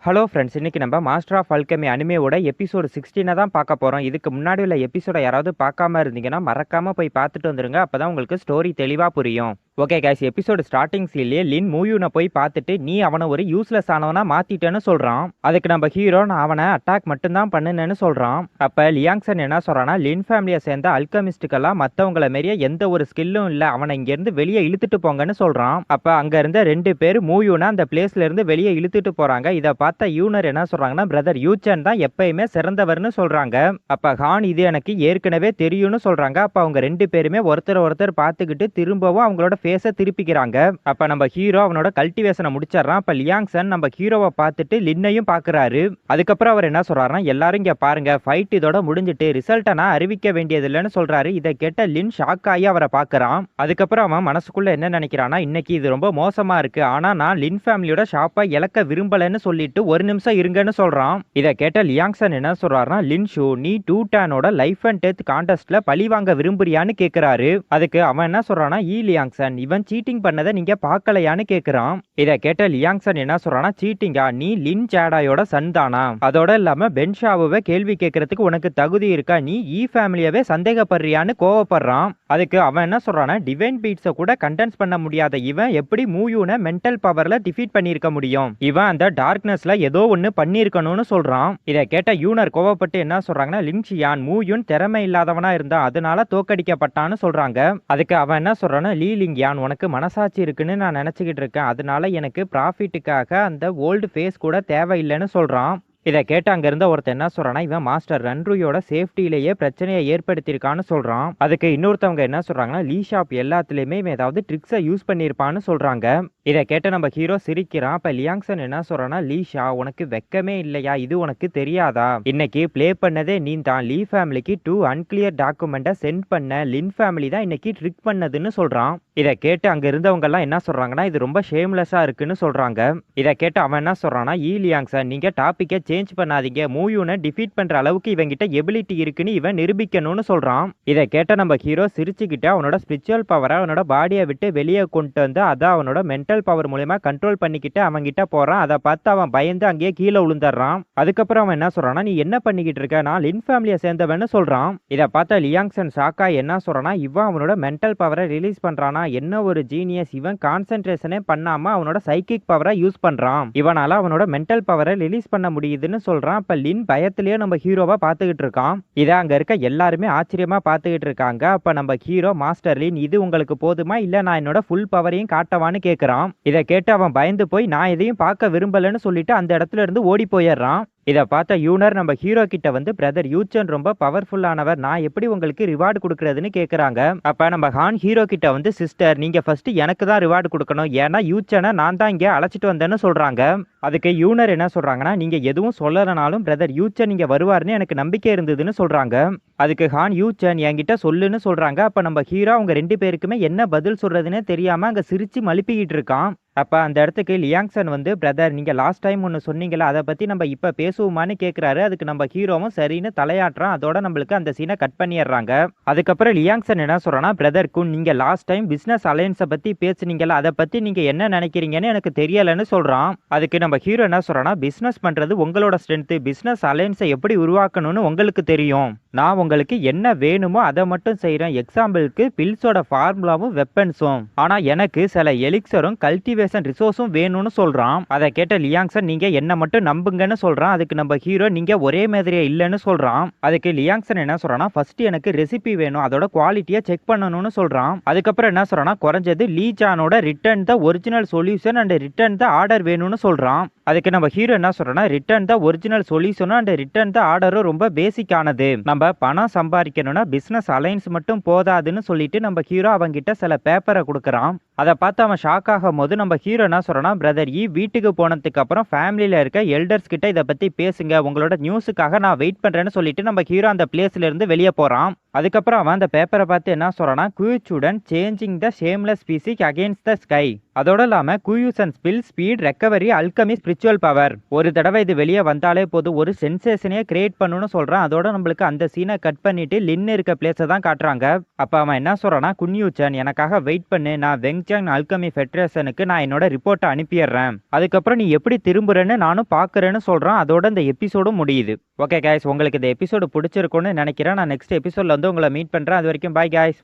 Hello friends, இன்னைக்கு நம்ம master of alchemy அனிமேவோட episode 16 தான் பார்க்க போகிறோம். இதுக்கு முன்னாடி உள்ள எபிசோட யாராவது பார்க்காம இருந்தீங்கன்னா மறக்காமல் போய் பார்த்துட்டு வந்துருங்க. அப்போ தான் உங்களுக்கு ஸ்டோரி தெளிவாக புரியும். ஓகே கைஸ், எபிசோடு ஸ்டார்டிங் சீன்லேயே லின் மூயூனை போய் பார்த்துட்டு நீ அவனை ஒரு யூஸ்லெஸ் ஆனவனா மாற்றிட்டேன்னு சொல்கிறான். அதுக்கு நம்ம ஹீரோ நான் அவனை அட்டாக் மட்டும்தான் பண்ணுனேன்னு சொல்கிறான். அப்போ லியாங்சன் என்ன சொல்கிறான்னா, லின் ஃபேமிலியை சேர்ந்த அல்கமிஸ்டுக்கெல்லாம் மற்றவங்கள மாரியே எந்த ஒரு ஸ்கில்லும் இல்லை, அவனை இங்கேருந்து வெளியே இழுத்துட்டு போங்கன்னு சொல்கிறான். அப்போ அங்கே இருந்த 2 பேர் மூயூனை அந்த பிளேஸ்லேருந்து வெளியே இழுத்துட்டு போகிறாங்க. இதை பார்த்த யூனர் என்ன சொல்கிறாங்கன்னா, பிரதர் யூச்சன் தான் எப்பயுமே சிறந்தவர்னு சொல்கிறாங்க. அப்போ ஹான் இது எனக்கு ஏற்கனவே தெரியும்னு சொல்கிறாங்க. அப்போ அவங்க 2 பேருமே ஒருத்தர் பார்த்துக்கிட்டு திரும்பவும் அவங்களோட ஃபேஸை திருப்பிக்கிறாங்க. அப்ப நம்ம ஹீரோ அவனோட கல்டிவேஷனை முடிச்சிடறான். அப்ப லியாங்சன் நம்ம ஹீரோவை பார்த்துட்டு லின்னையும் பார்க்கறாரு. அதுக்கப்புறம் அவர் என்ன சொல்றாருன்னா, எல்லாரும் இங்க பாருங்க, ஃபைட் இதோட முடிஞ்சிட்டு ரிசல்ட்டை நான் அறிவிக்க வேண்டியது இல்லைன்னு சொல்றாரு. இதை கேட்ட லின் ஷாக் ஆகி அவரை பார்க்கறான். அதுக்கப்புறம் அவன் மனசுக்குள்ள என்ன நினைக்கிறான்னா, இன்னைக்கு இது ரொம்ப மோசமா இருக்கு, ஆனா நான் லின் ஃபேமிலியோட ஷாப்பை இழக்க விரும்பலன்னு சொல்லிட்டு ஒரு நிமிஷம் இருங்கன்னு சொல்றான். இதை கேட்ட லியாங்சன் என்ன சொல்றாருன்னா, லின் ஷூ நீ 210ஓட லைஃப் அண்ட் டெத் கான்டெஸ்ட்ல பழி வாங்க விரும்புறியான்னு கேட்கிறாரு. அதுக்கு அவன் என்ன சொல்றான்னா, லியாங்சன் இவன் சீட்டிங் பண்ணதை நீங்க பார்க்கலையான்னு கேட்கிறான். இதை கேட்ட லியாங்சன் என்ன சொல்றானா, சீட்டிங்கா, நீ லின் சேடாயோட சன் தானா? அதோட இல்லாம பென்ஷாவை கேள்வி கேட்கறதுக்கு உனக்கு தகுதி இருக்கா? நீ ஃபேமிலியவே சந்தேகப்படுறியான்னு கோவப்படுறான். அதுக்கு அவன் என்ன சொல்றானா, டிவைன் பீட்ஸை கூட கண்டென்ஸ் பண்ண முடியாத இவன் எப்படி மூயூனை மென்டல் பவர்ல டிஃபீட் பண்ணிருக்க முடியும்? இவன் அந்த டார்க்னஸ்ல ஏதோ ஒன்னு பண்ணிருக்கணும்னு சொல்றான். இதை கேட்ட யூனர் கோவப்பட்டு என்ன சொல்றாங்கன்னா, லின்ஷியான் மூயூன் திறமை இல்லாதவனா இருந்தா அதனால தோக்கடிக்கப்பட்டான்னு சொல்றாங்க. அதுக்கு அவன் என்ன சொல்றானா, லீலிங்யான் உனக்கு மனசாட்சி இருக்குன்னு நான் நினைச்சுக்கிட்டு இருக்கேன், அதனால எனக்கு ப்ராஃபிட்டுக்காக அந்த ஓல்டு ஃபேஸ் கூட தேவையில்லைன்னு சொல்றான். இதை கேட்டு அங்க இருந்த ஒருத்தர் என்ன சொல்றானா, இவன் மாஸ்டர் ரன்ருயோட சேஃப்டிலேயே பிரச்சனையை ஏற்படுத்தியிருக்கான்னு சொல்றான். அதுக்கு இன்னொருத்தவங்க என்ன சொல்றாங்கன்னா, லீஷாப் எல்லாத்துலயுமே இவன் ஏதாவது ட்ரிக்ஸை யூஸ் பண்ணியிருப்பான்னு சொல்றாங்க. இதை கேட்ட நம்ம ஹீரோ சிரிக்கிறான். அப்ப லியாங்சன் என்ன சொல்றானா, லீஷா உனக்கு வெக்கமே இல்லையா? இது உனக்கு தெரியாதா? இன்னைக்கு பிளே பண்ணதே நீ தான். லீ ஃபேமிலிக்கு 2 அன்கிளியர் டாக்குமெண்ட்டை சென்ட் பண்ண லின் ஃபேமிலி தான் இன்னைக்கு ட்ரிக் பண்ணதுன்னு சொல்றான். இதை கேட்டு அங்க இருந்தவங்க எல்லாம் என்ன சொல்றாங்கன்னா, இது ரொம்ப ஷேம்லெஸ்ஸா இருக்குன்னு சொல்றாங்க. இதை கேட்டு அவன் என்ன சொல்றானா, லியாங்சன் நீங்க டாபிக்கை சேஞ்ச் பண்ணாதீங்க, மூயூனை டிஃபீட் பண்ற அளவுக்கு இவங்கிட்ட எபிலிட்டி இருக்குன்னு இவன் நிரூபிக்கணும்னு சொல்றான். இதை கேட்ட நம்ம ஹீரோ சிரிச்சுக்கிட்டு அவனோட ஸ்பிரிச்சுவல் பவரை அவனோட பாடியை விட்டு வெளியே கொண்டு வந்து அதை அவனோட மென்டல் பவர் மூலமா கண்ட்ரோல் பண்ணிக்கிட்டு அவன்கிட்ட போறான். அதை பார்த்து அவன் பயந்து அங்கேயே கீழே விழுந்துடுறான். அதுக்கப்புறம் அவன் என்ன சொல்றானா, நீ என்ன பண்ணிக்கிட்டு இருக்க? நான் லின் ஃபேமிலியை சேர்ந்தவன்னு சொல்றான். இதை பார்த்த லியாங்சன் ஷாக்கா என்ன சொல்றானா, இவன் அவனோட மென்டல் பவரை ரிலீஸ் பண்றானா? என்ன ஒரு ஜீனியஸ்! இவன் கான்சென்ட்ரேஷனே பண்ணாம அவனோட சைக்கிக் பவரை யூஸ் பண்றான். இவனால அவனோட மென்டல் பவரை ரிலீஸ் பண்ண முடியுதுன்னு சொல்றான். அப்ப லின் பயத்திலேயே நம்ம ஹீரோவா பார்த்துக்கிட்டு இருக்கான். இதை அங்க இருக்க எல்லாருமே ஆச்சரியமா பார்த்துக்கிட்டு இருக்காங்க. அப்ப நம்ம ஹீரோ, மாஸ்டர் லின் இது உங்களுக்கு போதுமா, இல்ல நான் என்னோட ஃபுல் பவரையும் காட்டவான்னு கேட்கிறான். இதை கேட்டு அவன் பயந்து போய் நான் எதையும் பார்க்க விரும்பலன்னு சொல்லிட்டு அந்த இடத்துல இருந்து ஓடி போயிடுறான். இதை பார்த்த யூனர் நம்ம ஹீரோ கிட்ட வந்து, பிரதர் யூச்சன் ரொம்ப பவர்ஃபுல்லானவர், நான் எப்படி உங்களுக்கு ரிவார்டு கொடுக்கறதுன்னு கேட்குறாங்க. அப்ப நம்ம ஹான் ஹீரோ கிட்ட வந்து, சிஸ்டர் நீங்க ஃபர்ஸ்ட் எனக்கு தான் ரிவார்டு கொடுக்கணும், ஏன்னா யூச்சனை நான் தான் இங்கே அழைச்சிட்டு வந்தேன்னு சொல்றாங்க. அதுக்கு யூனர் என்ன சொல்றாங்கன்னா, நீங்க எதுவும் சொல்லலனாலும் பிரதர் யூச்சன் இங்க வருவாருன்னு எனக்கு நம்பிக்கை இருந்ததுன்னு சொல்றாங்க. அதுக்கு ஹான் யூச்சன் என்கிட்ட சொல்லுன்னு சொல்றாங்க. அப்ப நம்ம ஹீரோ அவங்க 2 பேருக்குமே என்ன பதில் சொல்றதுன்னே தெரியாம அங்க சிரிச்சு மழுப்பிக்கிட்டு இருக்கான். அப்ப அந்த இடத்துக்கு லியாங்சன் வந்து, பிரதர் நீங்க லாஸ்ட் டைம் ஒன்று சொன்னீங்களா, அதை பத்தி நம்ம இப்ப பேசுவோமான்னு கேட்கிறாரு. அதுக்கு நம்ம ஹீரோவும் சரின்னு தலையாட்டுறான். அதோட நம்மளுக்கு அந்த சீனை கட் பண்ணிடுறாங்க. அதுக்கப்புறம் லியாங்சன் என்ன சொல்றானா, பிரதர் குன் நீங்க லாஸ்ட் டைம் பிசினஸ் அலையன்ஸை பத்தி பேசுனீங்களா, அதை பத்தி நீங்க என்ன நினைக்கிறீங்கன்னு எனக்கு தெரியலன்னு சொல்றான். அதுக்கு நம்ம ஹீரோ என்ன சொல்றானா, பிசினஸ் பண்றது உங்களோட ஸ்ட்ரென்த், பிசினஸ் அலையன்ஸை எப்படி உருவாக்கணும்னு உங்களுக்கு தெரியும், நான் உங்களுக்கு என்ன வேணுமோ அதை மட்டும் செய்யறேன். எக்ஸாம்பிளுக்கு பில்ஸோட ஃபார்முலாவும் வெப்பன்ஸும், ஆனா எனக்கு சில எலிக்சரும் கல்டிவேஷன் ரிசோர்ஸும் வேணும்னு சொல்றான். அதை கேட்ட லியாங்சன் நீங்க என்ன மட்டும் நம்புங்கன்னு சொல்றான். அதுக்கு நம்ம ஹீரோ நீங்க ஒரே மாதிரியே இல்லைன்னு சொல்றான். அதுக்கு லியாங்சன் என்ன சொல்றானா, ஃபர்ஸ்ட் எனக்கு ரெசிபி வேணும், அதோட குவாலிட்டியை செக் பண்ணணும்னு சொல்றான். அதுக்கப்புறம் என்ன சொல்றானா, குறைஞ்சது லீஜானோட return the original solution and return the order வேணும்னு சொல்றான். அதுக்கு நம்ம ஹீரோ என்ன சொல்றானா, ரிட்டர்ன் த ஒரிஜினல் சொல்யூஷனும் அண்ட் ரிட்டர்ன் த ஆர்டரும் ரொம்ப பேசிக்கானது, நம்ம பணம் சம்பாதிக்கணும்னா பிசினஸ் அலைன்ஸ் மட்டும் போதாதுன்னு சொல்லிட்டு நம்ம ஹீரோ அவங்கிட்ட சில பேப்பரை கொடுக்குறான். அதை பார்த்து அவன் ஷாக் ஆகும் போது நம்ம ஹீரோ என்ன சொல்றானா, பிரதர் வீட்டுக்கு போனதுக்கு அப்புறம் ஃபேமிலியில இருக்க எல்டர்ஸ் கிட்ட இதை பத்தி பேசுங்க, உங்களோட நியூஸுக்காக நான் வெயிட் பண்றேன்னு சொல்லிட்டு நம்ம ஹீரோ அந்த பிளேஸ்ல இருந்து வெளியே போறான். அதுக்கப்புறம் அவன் அந்த பேப்பரை பார்த்து என்ன சொல்றான்னா, குயிச்சுடன் changing the shameless species against the sky. அதோட இல்லாம cues and spill speed recovery alchemy spiritual power. ஒரு தடவை இது வெளியே வந்தாலே போதும் ஒரு சென்சேஷனையே கிரியேட் பண்ணணும்னு சொல்றான். அதோட நம்மளுக்கு அந்த சீனை கட் பண்ணிட்டு லின் இருக்க பிளேஸை தான் காட்டுறாங்க. அப்ப அவன் என்ன சொல்றான்னா, குன்யூச்சன் எனக்காக வெயிட் பண்ணு, நான் வெங்சாங் அல்கமி ஃபெடரேஷனுக்கு நான் என்னோட ரிப்போர்ட்டை அனுப்பிடுறேன், அதுக்கப்புறம் நீ எப்படி திரும்புறேன்னு நானும் பாக்குறேன்னு சொல்றான். அதோட இந்த எபிசோடும் முடியுது. ஓகே கைஸ், உங்களுக்கு இந்த எபிசோடு பிடிச்சிருக்கும்னு நினைக்கிறேன். நான் நெக்ஸ்ட் எபிசோட்ல வந்து உங்களை மீட் பண்றேன். அது வரைக்கும் பாய் கைஸ்.